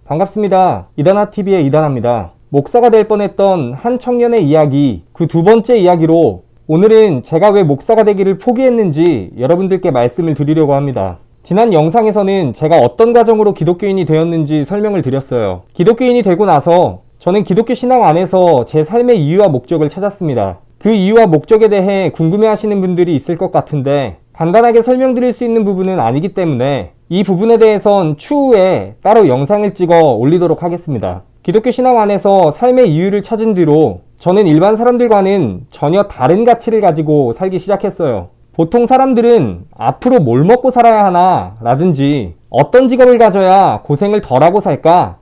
반갑습니다. 이단아TV의 이단아입니다. 목사가 될 뻔했던 한 청년의 이야기, 그 두 번째 이야기로 오늘은 제가 왜 목사가 되기를 포기했는지 여러분들께 말씀을 드리려고 합니다. 지난 영상에서는 제가 어떤 과정으로 기독교인이 되었는지 설명을 드렸어요. 기독교인이 되고 나서 저는 기독교 신앙 안에서 제 삶의 이유와 목적을 찾았습니다. 그 이유와 목적에 대해 궁금해하시는 분들이 있을 것 같은데 간단하게 설명드릴 수 있는 부분은 아니기 때문에 이 부분에 대해선 추후에 따로 영상을 찍어 올리도록 하겠습니다. 기독교 신앙 안에서 삶의 이유를 찾은 뒤로 저는 일반 사람들과는 전혀 다른 가치를 가지고 살기 시작했어요. 보통 사람들은 앞으로 뭘 먹고 살아야 하나 라든지 어떤 직업을 가져야 고생을 덜하고 살까,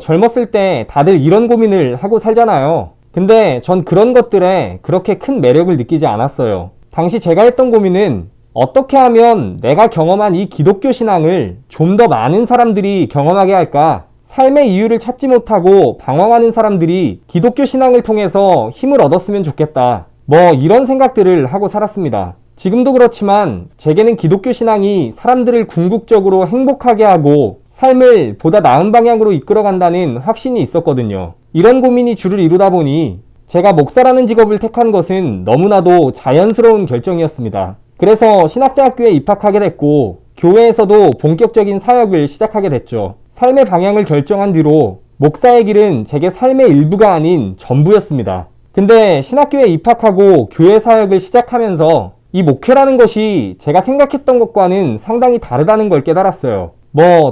젊었을 때 다들 이런 고민을 하고 살잖아요. 근데 전 그런 것들에 그렇게 큰 매력을 느끼지 않았어요. 당시 제가 했던 고민은 어떻게 하면 내가 경험한 이 기독교 신앙을 좀 더 많은 사람들이 경험하게 할까? 삶의 이유를 찾지 못하고 방황하는 사람들이 기독교 신앙을 통해서 힘을 얻었으면 좋겠다. 이런 생각들을 하고 살았습니다. 지금도 그렇지만 제게는 기독교 신앙이 사람들을 궁극적으로 행복하게 하고 삶을 보다 나은 방향으로 이끌어간다는 확신이 있었거든요. 이런 고민이 주를 이루다 보니 제가 목사라는 직업을 택한 것은 너무나도 자연스러운 결정이었습니다. 그래서 신학대학교에 입학하게 됐고 교회에서도 본격적인 사역을 시작하게 됐죠. 삶의 방향을 결정한 뒤로 목사의 길은 제게 삶의 일부가 아닌 전부였습니다. 근데 신학교에 입학하고 교회 사역을 시작하면서 이 목회라는 것이 제가 생각했던 것과는 상당히 다르다는 걸 깨달았어요.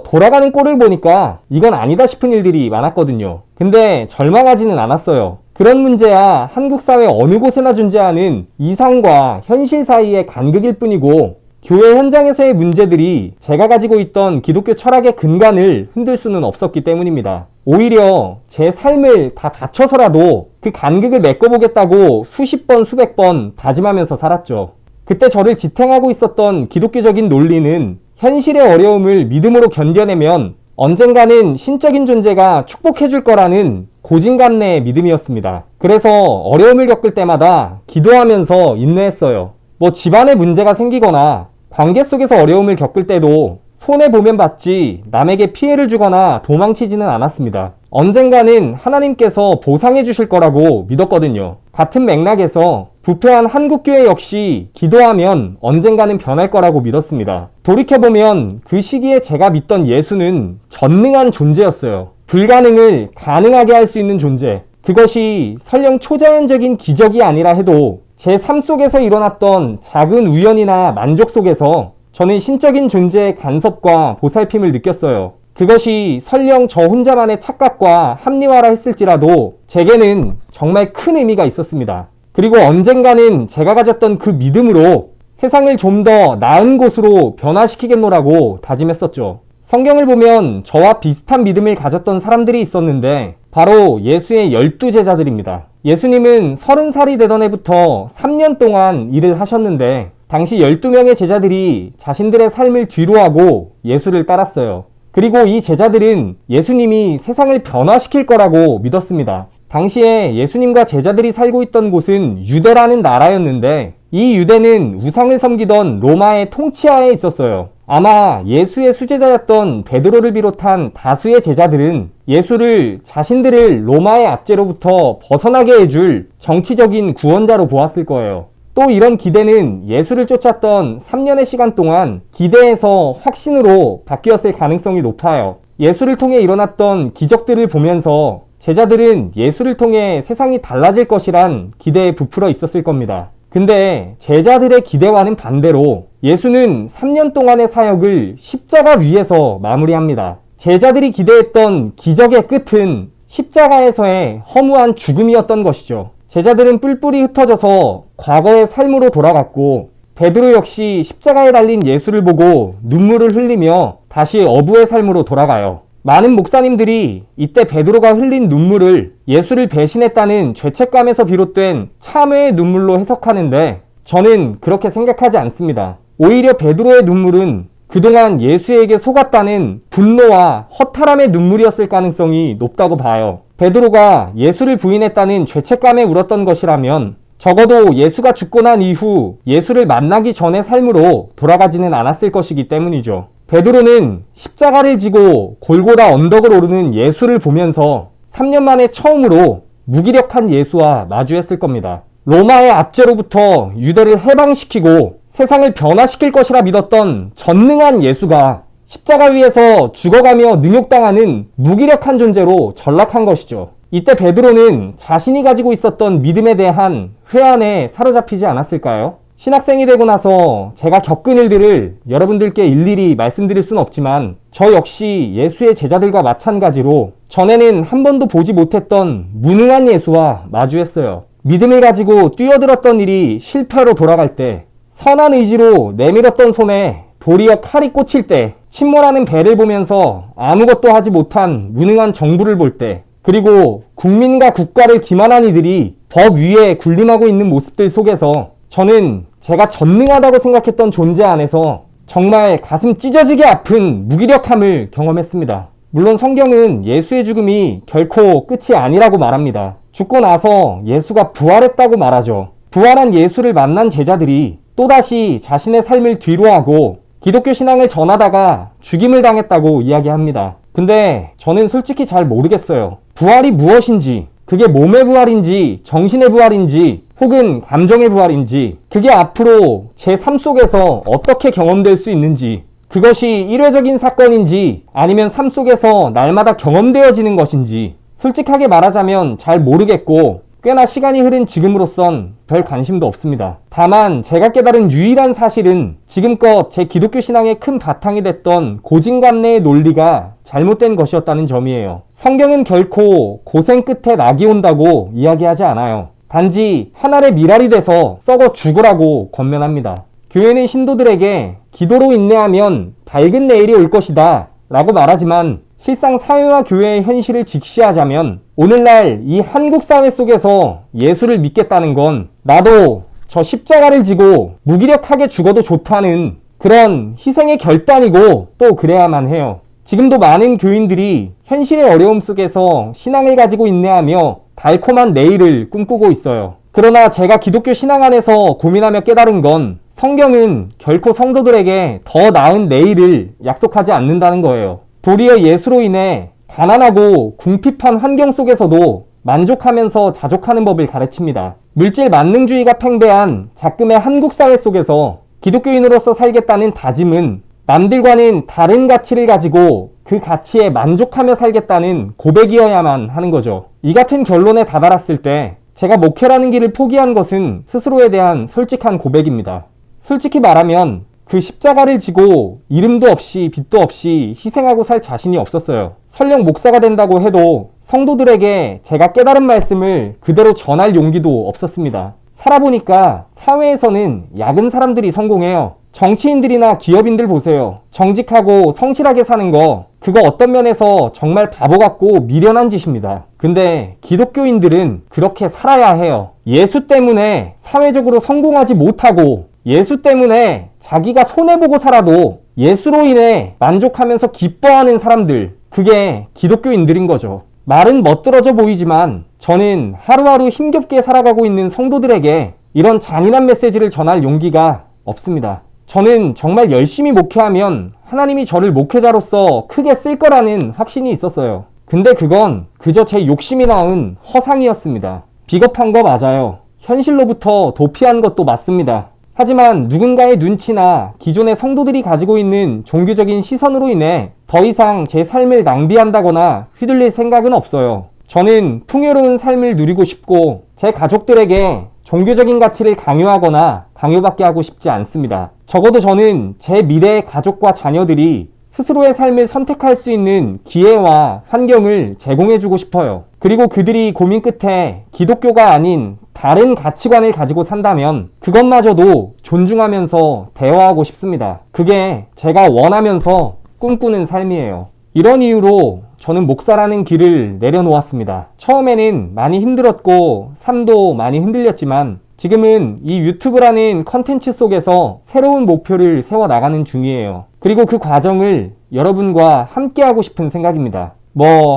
돌아가는 꼴을 보니까 이건 아니다 싶은 일들이 많았거든요. 근데 절망하지는 않았어요. 그런 문제야 한국 사회 어느 곳에나 존재하는 이상과 현실 사이의 간극일 뿐이고 교회 현장에서의 문제들이 제가 가지고 있던 기독교 철학의 근간을 흔들 수는 없었기 때문입니다. 오히려 제 삶을 다 바쳐서라도 그 간극을 메꿔보겠다고 수십 번 수백 번 다짐하면서 살았죠. 그때 저를 지탱하고 있었던 기독교적인 논리는 현실의 어려움을 믿음으로 견뎌내면 언젠가는 신적인 존재가 축복해줄 거라는 고진관례의 믿음이었습니다. 그래서 어려움을 겪을 때마다 기도하면서 인내했어요. 집안에 문제가 생기거나 관계 속에서 어려움을 겪을 때도 손해보면 받지 남에게 피해를 주거나 도망치지는 않았습니다. 언젠가는 하나님께서 보상해 주실 거라고 믿었거든요. 같은 맥락에서 부패한 한국교회 역시 기도하면 언젠가는 변할 거라고 믿었습니다. 돌이켜보면 그 시기에 제가 믿던 예수는 전능한 존재였어요. 불가능을 가능하게 할 수 있는 존재. 그것이 설령 초자연적인 기적이 아니라 해도 제 삶 속에서 일어났던 작은 우연이나 만족 속에서 저는 신적인 존재의 간섭과 보살핌을 느꼈어요. 그것이 설령 저 혼자만의 착각과 합리화라 했을지라도 제게는 정말 큰 의미가 있었습니다. 그리고 언젠가는 제가 가졌던 그 믿음으로 세상을 좀 더 나은 곳으로 변화시키겠노라고 다짐했었죠. 성경을 보면 저와 비슷한 믿음을 가졌던 사람들이 있었는데 바로 예수의 12제자들입니다. 예수님은 30살이 되던 해부터 3년 동안 일을 하셨는데 당시 12명의 제자들이 자신들의 삶을 뒤로하고 예수를 따랐어요. 그리고 이 제자들은 예수님이 세상을 변화시킬 거라고 믿었습니다. 당시에 예수님과 제자들이 살고 있던 곳은 유대라는 나라였는데 이 유대는 우상을 섬기던 로마의 통치하에 있었어요. 아마 예수의 수제자였던 베드로를 비롯한 다수의 제자들은 예수를 자신들을 로마의 압제로부터 벗어나게 해줄 정치적인 구원자로 보았을 거예요. 또 이런 기대는 예수를 쫓았던 3년의 시간 동안 기대에서 확신으로 바뀌었을 가능성이 높아요. 예수를 통해 일어났던 기적들을 보면서 제자들은 예수를 통해 세상이 달라질 것이란 기대에 부풀어 있었을 겁니다. 근데 제자들의 기대와는 반대로 예수는 3년 동안의 사역을 십자가 위에서 마무리합니다. 제자들이 기대했던 기적의 끝은 십자가에서의 허무한 죽음이었던 것이죠. 제자들은 뿔뿔이 흩어져서 과거의 삶으로 돌아갔고 베드로 역시 십자가에 달린 예수를 보고 눈물을 흘리며 다시 어부의 삶으로 돌아가요. 많은 목사님들이 이때 베드로가 흘린 눈물을 예수를 배신했다는 죄책감에서 비롯된 참회의 눈물로 해석하는데 저는 그렇게 생각하지 않습니다. 오히려 베드로의 눈물은 그동안 예수에게 속았다는 분노와 허탈함의 눈물이었을 가능성이 높다고 봐요. 베드로가 예수를 부인했다는 죄책감에 울었던 것이라면 적어도 예수가 죽고 난 이후 예수를 만나기 전의 삶으로 돌아가지는 않았을 것이기 때문이죠. 베드로는 십자가를 지고 골고다 언덕을 오르는 예수를 보면서 3년 만에 처음으로 무기력한 예수와 마주했을 겁니다. 로마의 압제로부터 유대를 해방시키고 세상을 변화시킬 것이라 믿었던 전능한 예수가 십자가 위에서 죽어가며 능욕당하는 무기력한 존재로 전락한 것이죠. 이때 베드로는 자신이 가지고 있었던 믿음에 대한 회한에 사로잡히지 않았을까요? 신학생이 되고 나서 제가 겪은 일들을 여러분들께 일일이 말씀드릴 수는 없지만 저 역시 예수의 제자들과 마찬가지로 전에는 한 번도 보지 못했던 무능한 예수와 마주했어요. 믿음을 가지고 뛰어들었던 일이 실패로 돌아갈 때, 선한 의지로 내밀었던 손에 도리어 칼이 꽂힐 때, 침몰하는 배를 보면서 아무것도 하지 못한 무능한 정부를 볼 때, 그리고 국민과 국가를 기만한 이들이 법 위에 군림하고 있는 모습들 속에서 저는 제가 전능하다고 생각했던 존재 안에서 정말 가슴 찢어지게 아픈 무기력함을 경험했습니다. 물론 성경은 예수의 죽음이 결코 끝이 아니라고 말합니다. 죽고 나서 예수가 부활했다고 말하죠. 부활한 예수를 만난 제자들이 또다시 자신의 삶을 뒤로하고 기독교 신앙을 전하다가 죽임을 당했다고 이야기합니다. 근데 저는 솔직히 잘 모르겠어요. 부활이 무엇인지, 그게 몸의 부활인지 정신의 부활인지 혹은 감정의 부활인지, 그게 앞으로 제 삶 속에서 어떻게 경험될 수 있는지, 그것이 일회적인 사건인지 아니면 삶 속에서 날마다 경험되어지는 것인지 솔직하게 말하자면 잘 모르겠고 꽤나 시간이 흐른 지금으로선 별 관심도 없습니다. 다만 제가 깨달은 유일한 사실은 지금껏 제 기독교 신앙의 큰 바탕이 됐던 고진감래의 논리가 잘못된 것이었다는 점이에요. 성경은 결코 고생 끝에 낙이 온다고 이야기하지 않아요. 단지 하늘의 미랄이 돼서 썩어 죽으라고 권면합니다. 교회는 신도들에게 기도로 인내하면 밝은 내일이 올 것이다 라고 말하지만 실상 사회와 교회의 현실을 직시하자면 오늘날 이 한국 사회 속에서 예수를 믿겠다는 건 나도 저 십자가를 지고 무기력하게 죽어도 좋다는 그런 희생의 결단이고 또 그래야만 해요. 지금도 많은 교인들이 현실의 어려움 속에서 신앙을 가지고 인내하며 달콤한 내일을 꿈꾸고 있어요. 그러나 제가 기독교 신앙 안에서 고민하며 깨달은 건 성경은 결코 성도들에게 더 나은 내일을 약속하지 않는다는 거예요. 도리어 예수로 인해 가난하고 궁핍한 환경 속에서도 만족하면서 자족하는 법을 가르칩니다. 물질 만능주의가 팽배한 작금의 한국 사회 속에서 기독교인으로서 살겠다는 다짐은 남들과는 다른 가치를 가지고 그 가치에 만족하며 살겠다는 고백이어야만 하는 거죠. 이 같은 결론에 다다랐을 때 제가 목회라는 길을 포기한 것은 스스로에 대한 솔직한 고백입니다. 솔직히 말하면 그 십자가를 지고 이름도 없이 빚도 없이 희생하고 살 자신이 없었어요. 설령 목사가 된다고 해도 성도들에게 제가 깨달은 말씀을 그대로 전할 용기도 없었습니다. 살아보니까 사회에서는 야근 사람들이 성공해요. 정치인들이나 기업인들 보세요. 정직하고 성실하게 사는 거, 그거 어떤 면에서 정말 바보 같고 미련한 짓입니다. 근데 기독교인들은 그렇게 살아야 해요. 예수 때문에 사회적으로 성공하지 못하고 예수 때문에 자기가 손해보고 살아도 예수로 인해 만족하면서 기뻐하는 사람들, 그게 기독교인들인 거죠. 말은 멋들어져 보이지만 저는 하루하루 힘겹게 살아가고 있는 성도들에게 이런 잔인한 메시지를 전할 용기가 없습니다. 저는 정말 열심히 목회하면 하나님이 저를 목회자로서 크게 쓸 거라는 확신이 있었어요. 근데 그건 그저 제 욕심이 낳은 허상이었습니다. 비겁한 거 맞아요. 현실로부터 도피한 것도 맞습니다. 하지만 누군가의 눈치나 기존의 성도들이 가지고 있는 종교적인 시선으로 인해 더 이상 제 삶을 낭비한다거나 휘둘릴 생각은 없어요. 저는 풍요로운 삶을 누리고 싶고 제 가족들에게 종교적인 가치를 강요하거나 강요받게 하고 싶지 않습니다. 적어도 저는 제 미래의 가족과 자녀들이 스스로의 삶을 선택할 수 있는 기회와 환경을 제공해주고 싶어요. 그리고 그들이 고민 끝에 기독교가 아닌 다른 가치관을 가지고 산다면 그것마저도 존중하면서 대화하고 싶습니다. 그게 제가 원하면서 꿈꾸는 삶이에요. 이런 이유로 저는 목사라는 길을 내려놓았습니다. 처음에는 많이 힘들었고 삶도 많이 흔들렸지만 지금은 이 유튜브라는 컨텐츠 속에서 새로운 목표를 세워나가는 중이에요. 그리고 그 과정을 여러분과 함께하고 싶은 생각입니다.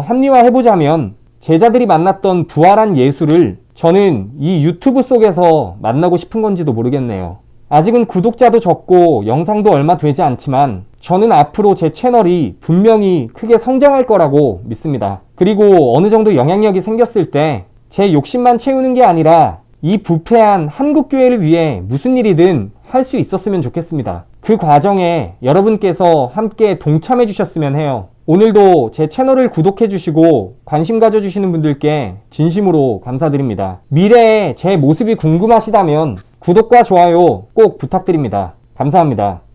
합리화해보자면 제자들이 만났던 부활한 예수를 저는 이 유튜브 속에서 만나고 싶은 건지도 모르겠네요. 아직은 구독자도 적고 영상도 얼마 되지 않지만 저는 앞으로 제 채널이 분명히 크게 성장할 거라고 믿습니다. 그리고 어느 정도 영향력이 생겼을 때 제 욕심만 채우는 게 아니라 이 부패한 한국교회를 위해 무슨 일이든 할 수 있었으면 좋겠습니다. 그 과정에 여러분께서 함께 동참해 주셨으면 해요. 오늘도 제 채널을 구독해 주시고 관심 가져 주시는 분들께 진심으로 감사드립니다. 미래에 제 모습이 궁금하시다면 구독과 좋아요 꼭 부탁드립니다. 감사합니다.